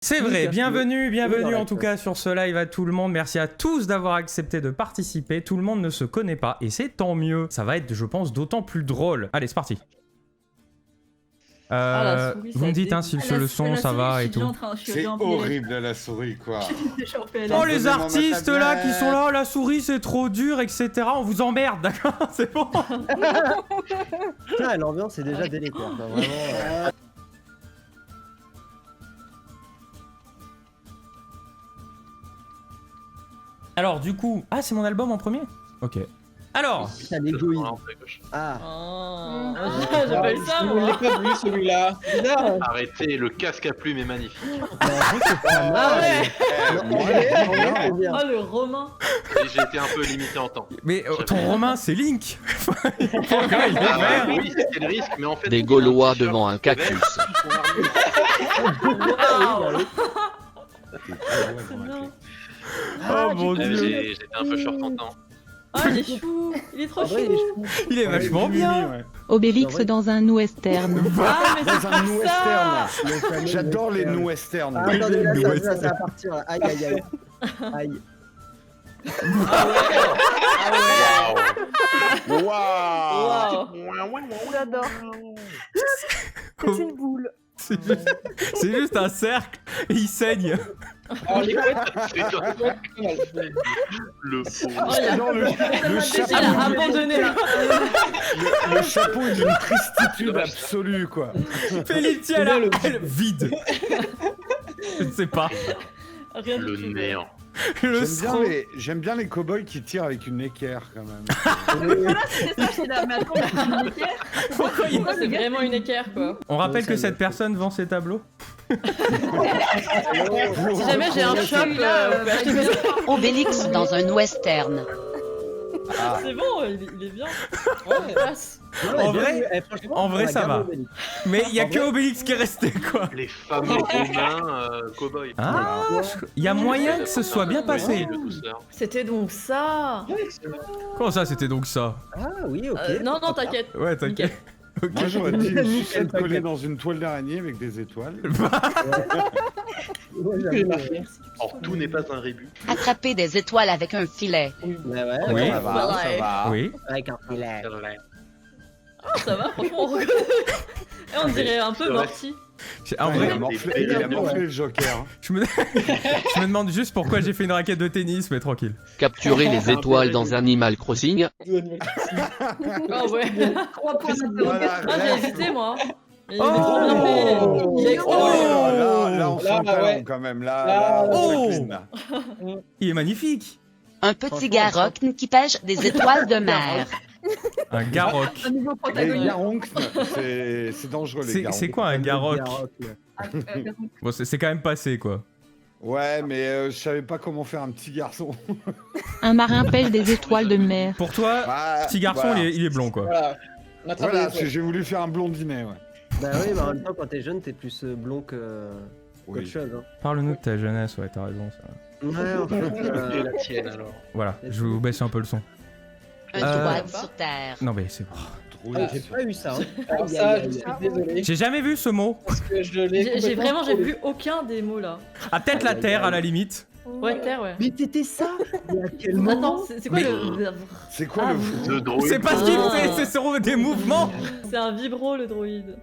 C'est vrai, bienvenue en tout cas sur ce live à tout le monde. Merci à tous d'avoir accepté de participer. Tout le monde ne se connaît pas et c'est tant mieux. Ça va être, je pense, d'autant plus drôle. Allez, c'est parti. Vous me dites hein, si le son ça va et tout. C'est horrible la souris quoi. Oh les artistes là qui sont là, la souris c'est trop dur, etc. On vous emmerde, d'accord? C'est bon. Putain, l'ambiance est déjà délétère. Vraiment. Alors du coup, ah c'est mon album en premier? Ok. Alors Putain, l'égoïsme. Ah. Oh, j'ai pas eu ça Je moi. l'ai pas vu celui-là. C'est bizarre. Arrêtez, le casque à plume est magnifique. C'est pas mal. Oh le romain. Et j'ai été un peu limité en temps. mais ton romain c'est Link. Il est Ah, vert. oui, c'était le risque, mais en fait... Des Gaulois devant un cactus. Waouh. Oh mon dieu. J'étais un peu short en temps. Ah il est chou. Il est trop En vrai, chou. il est chou. Il est vachement bien. Obélix dans un western. Ah mais Dans un new ça. western. J'adore les new westerns. Ah, attendez, là, ça va partir. Là. Aïe, aïe, aïe. Aïe. Waouh. Waouh. J'adore. C'est une boule. C'est juste un cercle et il saigne. Alors les couettes, C'est c'est pas mal. le Oh, pauvre. il a- Non, le chapeau, Il a abandonné. le chapeau est d'une tristitude absolue quoi. Philippe, tiens là, vide. Je ne sais pas. Rien Le du tout. néant. Le J'aime bien les cow-boys qui tirent avec une équerre quand même. Mais attends, Pourquoi il- Ça, c'est vraiment une équerre quoi. On rappelle que cette personne vend ses tableaux. Si jamais j'ai un shop, vous pouvez acheter mes- Obélix dans un western. C'est bon, il est bien. Ouais, passe. En vrai- en vrai, ça va. Mais il y a que Obélix qui est resté quoi. Les fameux romains cow-boys. Ah, il y a moyen que ce soit bien passé. De douceur. C'était donc ça. Comment ça, c'était donc ça? Ah oui, ok. Non, non, t'inquiète. Ouais, t'inquiète. Ok. Moi j'aurais dit une Nickel, sucette collée t'inquiète. dans une toile d'araignée avec des étoiles. Ouais, J'ai j'avoue, marqué. Or, tout n'est pas un rébut. Attraper des étoiles avec un filet. ouais, Oui. ça va, ça Ouais. va. Oui. Avec un filet. Ah, ça va, franchement, on reconnaît. Et on dirait un peu Morty. En Il vrai, a morflé le Joker. je me demande juste pourquoi j'ai fait une raquette de tennis, mais tranquille. Capturer les étoiles dans Animal Crossing. Ah ouais. 3 points Voilà, Ah, j'ai reste. hésité moi. Mais il Oh. est trop bien fait. Il est Oh, extra. là, on sent Là, le talent ouais. quand même. Là, Là, oh. c'est clean, là. Il est magnifique. Un petit garrogne qui pêche des étoiles de mer. Un garroc. Un nouveau Les protagoniste. garonques, c'est dangereux les garonques. C'est quoi un garroc? Garoc. Bon, c'est quand même passé quoi. Ouais, mais je savais pas comment faire un petit garçon. Un marin pêche des étoiles de mer. Pour toi, Ah, petit garçon, voilà. il est blond quoi. Voilà. On attrape Voilà, les j'ai voulu faire un blondinet, ouais. Bah oui, mais en même temps, quand t'es jeune, t'es plus blond que qu'autre Oui. chose. Hein. Parle-nous de ta jeunesse, ouais, t'as raison. Ça. Ouais, en fait. Et la tienne alors. Voilà, je vais vous baisser un peu le son. Un toit sur terre. Non mais c'est bon. Trop Ah, bien. j'ai pas eu ça. Hein. Alors Aïe, ça, aïe, je aïe, suis aïe. désolé. J'ai jamais vu ce mot. Parce que je l'ai J'ai complètement vu aucun des mots là. Ah, peut-être la terre à la limite. Ouais, terre, ouais. Mais t'étais ça. Mais à quel moment? Attends, c'est quoi Mais- le. C'est quoi Ah, le fou Le droïde. C'est pas ce qu'il Ah. fait, c'est sur des mouvements. C'est un vibro le droïde.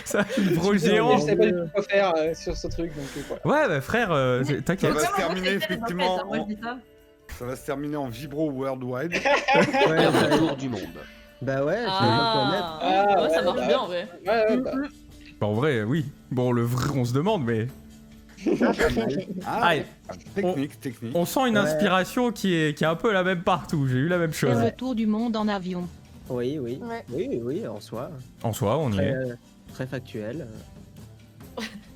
Ça, un gros Je géant. sais pas du tout quoi faire sur ce truc, donc quoi. Ouais, bah frère, Ça t'inquiète. va se terminer effectivement. Moi je dis ça. Ça va se terminer en vibro worldwide. Ouais, Faire bah, le tour du monde. bah ouais, je sais pas quoi mettre. Ah, ouais, ça ouais, marche bah bien en vrai. Ouais, ouais, bah. Bah, en vrai, oui. Bon, le vrai, on se demande, mais Ah, Allez. technique. on sent une Ouais. inspiration qui est un peu la même partout. J'ai eu la même chose. Faire le tour du monde en avion. Oui, oui. Ouais. Oui, en soi. En soi, on y Très, est. très factuel.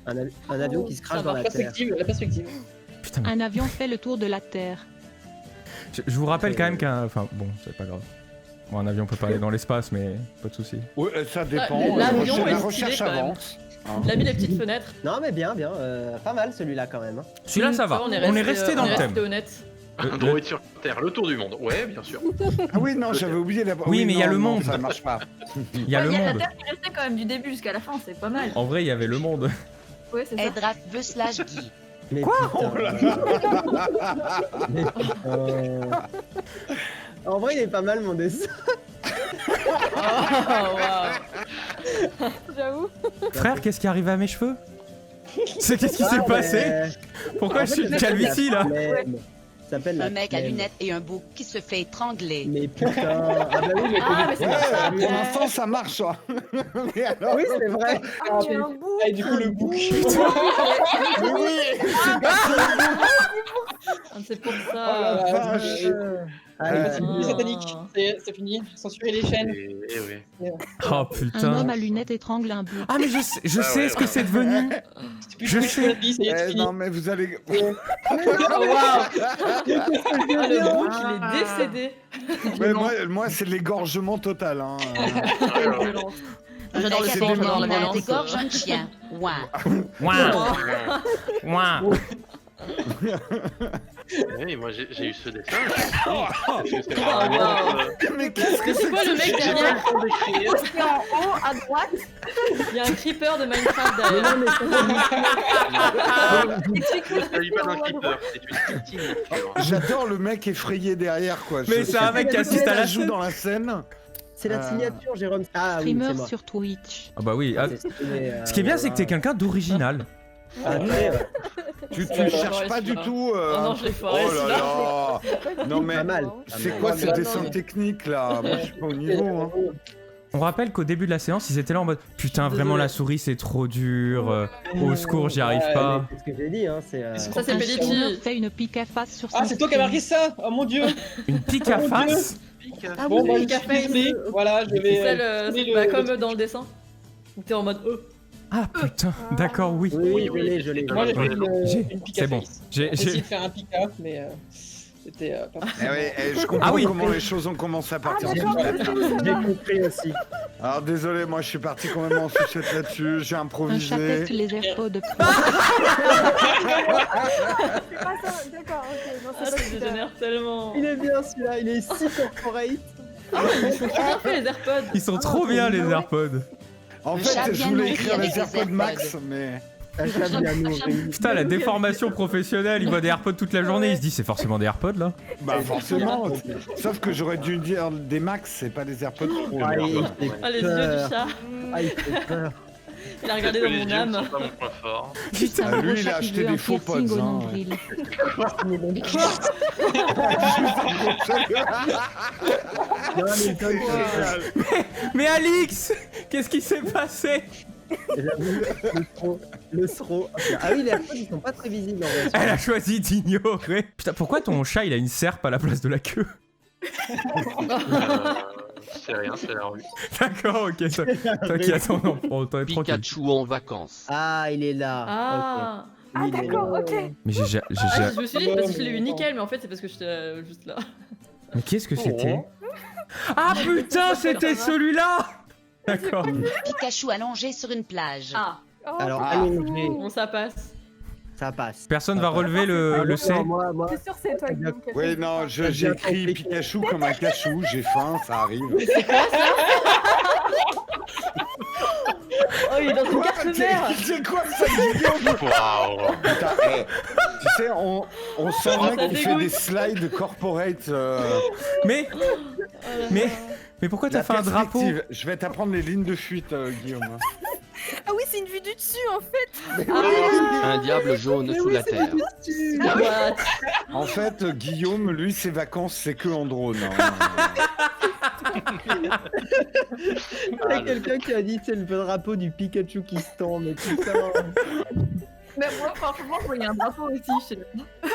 Un avion qui se crache Ça dans va, la terre. La perspective. Putain, mais Un avion fait le tour de la Terre. je vous rappelle quand même qu'un. Enfin, bon, c'est pas grave. Bon, un avion peut pas aller dans l'espace, mais pas de soucis. Ouais, ça dépend. l'avion La est recherche stylé, quand même. avance. Hein. Il a mis les petites fenêtres. Non, mais bien. Pas mal celui-là quand même. Hein. Celui-là, ça va. On est On est resté dans le thème. honnête. Un droïde sur Terre, le tour du monde. Ouais, bien sûr. Ah oui, non, j'avais oublié la... Oui, mais il y a non, le non, monde. Ça marche pas. Il y a le Il y a la monde. Terre qui restait quand même du début jusqu'à la fin, c'est pas mal. En vrai, il y avait le monde. Ouais, c'est ça. Edrac veut slash Guy. Mais Oh En vrai, il est pas mal mon dessin. Oh, waouh. J'avoue. Frère, qu'est-ce qui arrive à mes cheveux? C'est qu'est-ce qui Ah, s'est mais- passé? Pourquoi En je fait, suis ça calvitie là? s'appelle la flemme. Ça s'appelle la Un mec à flemme. lunettes et un bouc qui se fait étrangler. Mais putain. Ah bah oui, mais Ah, mais c'est Ouais, ça. pour l'instant, ça marche. Hein. Mais alors... Oui, c'est vrai. Ah, tu as un bout. Et du coup, le bouc. Mais oui, c'est pas Ah, c'est pour Oh ça. la vache. Ah, C'est il est satanique. C'est fini. Censurer les chaînes. Et oui. Oh Un putain. homme à lunettes étrangle un bouc. Ah mais je sais ouais, ce que c'est devenu. C'est plus Je je sais. la vie, ça y est, c'est Eh, fini. non, mais vous allez... Oh, waouh. Ah, le bouc, il est décédé. Mais moi c'est l'égorgement total. Hein. Quelle violence. Un J'adore mec le à sang, j'adore la lunettes violence. égorge un chien. Ouin. Ouin. Ouin. Oui, moi j'ai eu ce dessin. Oh, waouh. Mais qu'est-ce que Mais c'est quoi le mec J'ai pas derrière? le temps d'écrire. C'est en haut à droite. Il y a un creeper de Minecraft Mais derrière. non, mais Il s'agit pas d'un creeper, c'est une victime. J'adore le mec effrayé derrière quoi. Mais c'est un mec qui assiste à la joue scène. dans la scène. c'est la signature, Jérôme. Ah oui, c'est Streamer moi. sur Twitch. Ah bah oui. Ah, C'est stylé, ce qui est bien, c'est que t'es quelqu'un d'original. Ah, ouais. Tu Ouais, le cherches ouais, pas du celui-là. tout. Oh non, je l'ai foiré, Oh là là. Non mais Pas mal. c'est Pas quoi mal. ces dessins techniques là? Moi je suis pas au niveau. Hein. On rappelle qu'au début de la séance, ils étaient là en mode putain, vraiment la souris c'est trop dur. Au secours, j'y arrive pas. C'est ce que j'ai dit, hein. C'est. Ça, c'est Un Pellici. streamer fait une pique à face sur son Ah, c'est toi qui as marqué ça. Oh mon dieu. Une pique à Oh mon face. Ah Bon, oui, bah, pique à je suis face. désolé. Voilà, je vais. Celle, donner bah, le- comme dans le dessin. Où t'es en mode Ah putain, d'accord, oui. Oui, je l'ai. Moi, j'ai fait J'ai- une pique c'est à bon. face. J'ai- J'ai essayé j'ai- de faire un pick-up, mais c'était pas possible. Eh ouais, je comprends Ah oui. comment les choses ont commencé à partir. J'ai compris aussi. Alors désolé, moi je suis parti quand même en sucette là-dessus. J'ai Un improvisé. chat teste les AirPods de C'est pas ça. D'accord, ok. Non, Ah, c'est pas ça ça. dégénère tellement. Il est bien celui-là, il est si corporate. Ils sont trop bien faits les AirPods. Ils sont trop bien les AirPods. En Le chat fait, je bien voulais nourri écrire avec les des AirPods AirPods. Max, mais... Un chat bien nourri. Putain, la déformation professionnelle, il voit des AirPods toute la journée, il se dit c'est forcément des AirPods là. Bah forcément. Sauf que j'aurais dû dire des Max, c'est pas des AirPods Pro. Ah, il fait Ah, les yeux peur. du chat. Ah, il fait peur. Il a regardé dans Les mon yeux ne âme. sont pas mon point fort. Putain, Ah, lui, il a acheté des faux pods, hein. Non, mais il donne- Mais Alix, qu'est-ce qui s'est passé? J'avoue, le sro. Ah oui, les AirPods, ils sont pas très visibles en vrai. Elle a choisi d'ignorer. Putain, pourquoi ton chat il a une serpe à la place de la queue? C'est rien, c'est la rue. D'accord, ok, t'inquiète, on t'en est tranquille. Pikachu en vacances. Ah, il est là. Ah. Ok. Ah, Il est là. d'accord, ok. Mais j'ai. Ah, je me suis dit parce que je l'ai eu nickel, mais en fait c'est parce que j'étais juste là. Mais qu'est-ce que c'était? Ah putain, c'était celui-là! D'accord. Pikachu allongé sur une plage. Ah. Oh, Alors, ah, allongé, Bon, ça passe. ça passe. Personne va relever le C. Moi, C'est sûr, c'est toi, Guillaume. qui a fait Oui, ça. non, j'ai écrit Pikachu comme un cachou, j'ai faim, ça arrive. Oh, il est dans une carte mère. C'est quoi ça, Guillaume? Waouh. Putain, tu sais, on sent Ça le mec qui fait dégoûte. des slides corporate. Mais pourquoi t'as La fait un drapeau? perspective. Je vais t'apprendre les lignes de fuite, Guillaume. Ah oui, c'est une vue du dessus en fait. Un diable jaune sous la terre. What? En fait, Guillaume, lui, ses vacances, c'est que en drone. Hein. Il y a quelqu'un qui a dit c'est le drapeau du Pikachu qui se tend, mais putain. Mais moi, franchement, il y a un drapeau aussi. Je sais pas.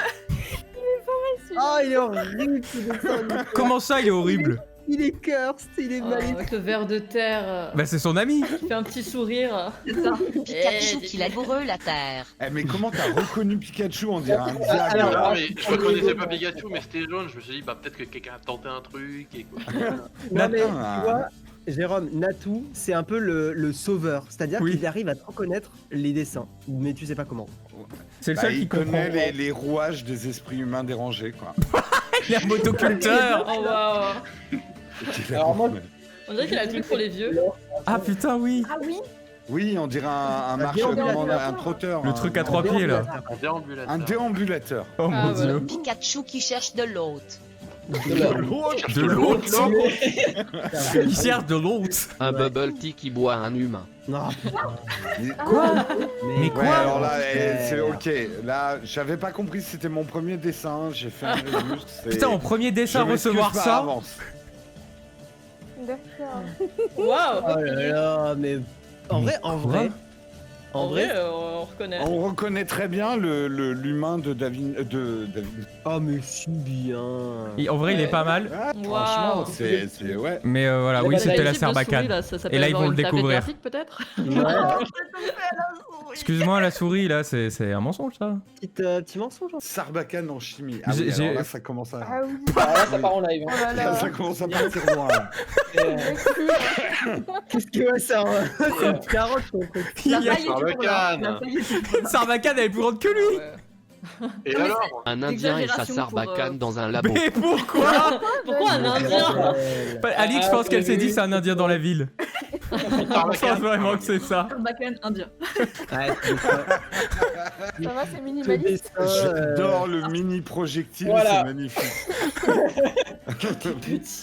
Ah, il est horrible ce dessin. Comment ça, il est horrible? Il est cursed, il est Oh, maléfique. avec le ver de terre. Bah, c'est son ami. Il fait un petit sourire. Pikachu Eh, qui lavoureux la terre. Eh, mais comment t'as reconnu Pikachu? On dirait un diable. Alors, Non, mais je reconnaissais pas Pikachu, mais c'était jaune. Je me suis dit, bah peut-être que quelqu'un a tenté un truc et quoi. Non, mais tu Attends, vois, Jérôme, Natou, c'est un peu le sauveur. C'est-à-dire Oui. qu'il arrive à te reconnaître les dessins, mais tu sais pas comment. C'est le seul qui il comprend. connaît les rouages des esprits humains dérangés, quoi. Il est motoculteur. Oh waouh. Alors moi, On dirait qu'il a le truc pour les vieux. Ah putain, oui. Ah oui. Oui, on dirait un marche, déambulateur. un trotteur. Le truc à 3 pieds là. Un déambulateur. Un déambulateur. Oh Ah, mon voilà. dieu. Pikachu qui cherche de l'autre. De l'autre. Il cherche de l'autre. Un bubble tea qui boit un humain. Non. Quoi? Mais Ouais, quoi? alors là, c'est ok. Là, j'avais pas compris si c'était mon premier dessin. J'ai fait un review. Putain, en premier dessin, recevoir ça. D'accord. Waouh. Oh là là, mais en vrai, En vrai, on reconnaît. On reconnaît très bien l'humain de David. Oh mais si bien. En vrai, il est pas mal. Ah, Waouh. franchement, c'est ouais. Mais voilà, oui, bah, c'était la type de souris, Sarbacane. là, ça s'appelle Et là, ils genre vont le une tablette découvrir. graphique, peut-être. Excuse-moi, la souris là, c'est un mensonge ça. Petit mensonge. Sarbacane en chimie. Ah J'ai- oui, alors j'ai- là, ça commence à. Ah oui. alors là, ça part en live. Oh Hein. là là. Ça commence à partir loin. Là. Qu'est-ce que ça C'est une carotte ton truc. Il y a- La faille est toujours là. Sarbacane. La faille est toujours là. Sarbacane, elle est plus grande que lui. Et mais alors Un indien et sa Exagération pour, sarbacane dans un labo. Mais pourquoi? Pourquoi un indien? Alix, je pense qu'elle s'est dit c'est un indien dans la ville. Je pense vraiment que c'est ça. Sarbacane indien. Ouais, c'est ça. Ça va, c'est Ce minimaliste. dessin, J'adore le mini projectile, Voilà. c'est magnifique.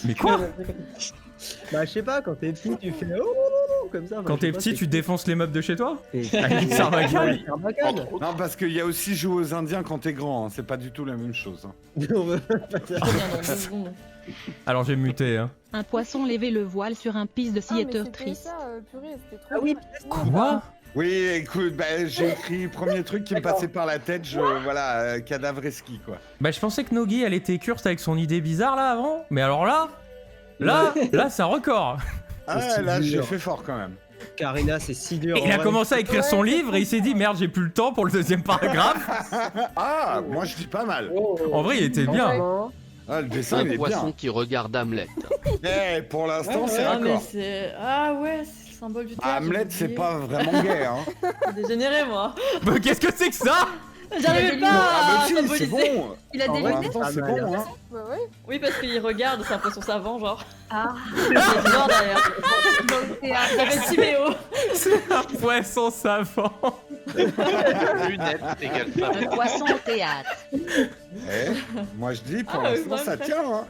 Mais quoi? Bah je sais pas, quand t'es petit tu fais oh comme ça. Enfin, Quand je sais t'es pas, petit, c'est- tu défonces les meubles de chez toi? Et- Alix Sarbacane. Sarbacane. Non, parce qu'il y a aussi jouer aux Indiens quand t'es grand, hein. C'est pas du tout la même chose. Hein. On veut pas ça. Très bien, dans deux secondes. Alors j'ai muté, hein. Un poisson levait le voile sur un piste de Ah, mais sciateur c'était triste. ça, purée, c'était trop Ah oui, bien. Quoi? Oui, écoute, bah, j'ai écrit premier truc qui me passait par la tête, voilà, cadavreski quoi. Bah je pensais que Nogi elle était curse avec son idée bizarre là avant. Mais alors là c'est un record. Ah, C'est là, j'ai dur. fait fort quand même. Karina, c'est si dur. Et il a commencé à écrire son livre et il s'est dit merde j'ai plus le temps pour le deuxième paragraphe. Ah, moi je dis pas mal. Oh. En vrai il était bien. Ah, le dessin, Un il est poisson bien. qui regarde Hamlet. Eh, pour l'instant, Ouais, c'est Ah, mais raccord. c'est. Ah ouais, c'est le symbole du théâtre. Ah, Hamlet, j'ai c'est oublié. pas vraiment gay, hein. J'ai dégénéré, moi. Bah, qu'est-ce que c'est que ça? J'arrivais pas Ah, à bah si, c'est symboliser. bon. Il a En des vrai, En même lunettes. temps, c'est pas mal, bon, hein. Bah ouais. Oui, parce qu'il regarde, c'est un poisson savant, genre. Ah. Il est bizarre derrière. Dans le théâtre. Ça fait Timéo. C'est un poisson savant. Lunettes égale ça. Un poisson au théâtre. Eh, moi je dis, pour Ah, l'instant, ouais, ça presque. tient, hein.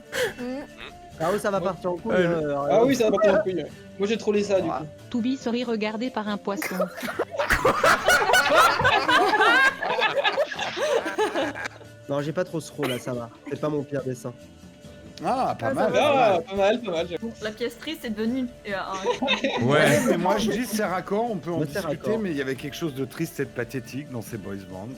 Ah oui, ça va partir en couille. Ouais, Ah oui, ça va pas en couille. Moi j'ai trollé ça du coup. To be sorry regardé par un poisson. Non, j'ai pas trop ce rôle là, ça va. C'est pas mon pire dessin. Ah, pas Ah, mal. ça pas Ah, mal. pas mal, pas mal. j'avoue. La pièce triste est devenue un. Ouais. Ouais, mais moi je dis c'est raccord, on peut en Moi, c'est discuter, raccord. mais il y avait quelque chose de triste et de pathétique dans ces boys bands.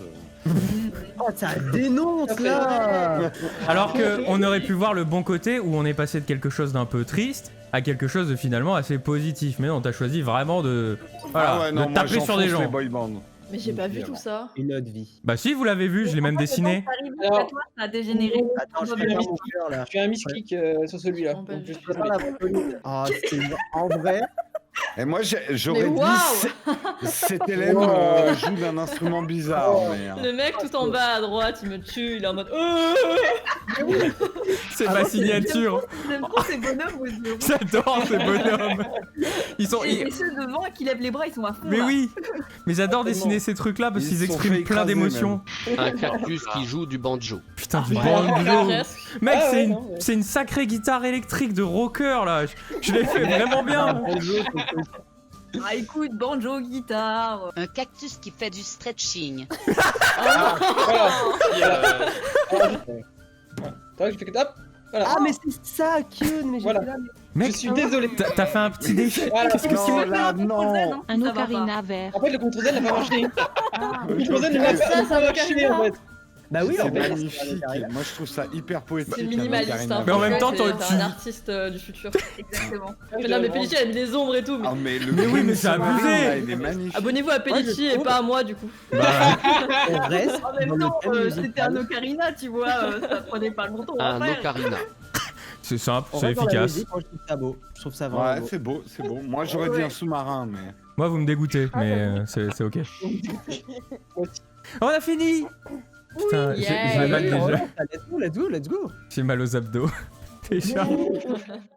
Oh, ça dénonce là. Alors que on aurait pu voir le bon côté où on est passé de quelque chose d'un peu triste à quelque chose de finalement assez positif. Mais non, t'as choisi vraiment de, voilà, Ah ouais, non, de moi taper sur des j'enfonce les gens. boy bands. Mais j'ai pas vu tout ça. Une autre vie. Bah si, vous l'avez vu, je l'ai même dessiné. Alors- Toi, ça a dégénéré. Attends, je Je fais fais pas un mon cœur là. Je fais un misclick sur celui-là. Non, pas Donc, du je suis Je fais pas désolé. la folie. Ah, c'est en vrai. Et moi j'aurais Mais dit waouh cet élève Wow. joue d'un instrument bizarre. Mais, Le mec tout en bas à droite, il me tue, il est en mode. C'est ma signature. J'aime trop ces bonhommes aussi. J'adore ces bonhommes. Ils sont. Et ceux devant qui lèvent les bras, ils sont à fond. Mais là. oui. Mais j'adore dessiner ces trucs-là parce Ils qu'ils se sont expriment fait plein écraser, d'émotions. Un cactus qui joue du banjo. Putain, du Ouais, banjo. presque. Mec, Ah c'est ouais, une, non, ouais. c'est une sacrée guitare électrique de rocker là. Je l'ai fait vraiment bien. Ah écoute, banjo, guitare. Un cactus qui fait du stretching. Voilà. Qui, T'as vu que je fais que hop. Voilà. Ah, mais c'est ça, Kyun. Mais j'ai Voilà. là, Mec, Je suis désolé. t'as fait un petit défi. Voilà. Qu'est-ce que Non, c'est? là, non. Un ocarina vert. En fait, le contrôle Z n'a pas marché. Ah. Le contrôle Z n'a pas Ça, ça marché en fait. Bah oui, C'est en fait. magnifique. Moi je trouve ça hyper poétique. C'est la minimaliste, Macarena. hein. Mais en même temps, franchement, toi, c'est tu- un artiste du futur. Exactement. Mais non, mais Pellici a mis des ombres et tout. Mais... Ah, mais, le Mais oui, Green mais c'est Submarine, abusé. là, il est magnifique. Abonnez-vous à Pellici et pas à moi du coup. Bah, On reste. En dans même le temps, thème c'était musical. un ocarina, tu vois, ça prenait pas longtemps Un après. ocarina. C'est simple, En c'est vrai, dans la efficace. musique, moi, je trouve ça beau. Je trouve ça vraiment Ouais, beau. c'est beau, c'est beau. Moi, j'aurais dit un sous-marin, mais. Moi, vous me dégoûtez, mais c'est ok. On a fini. Putain, j'ai Yeah. mal Oh, déjà. let's go, let's go, let's go. J'ai mal aux abdos. Déjà.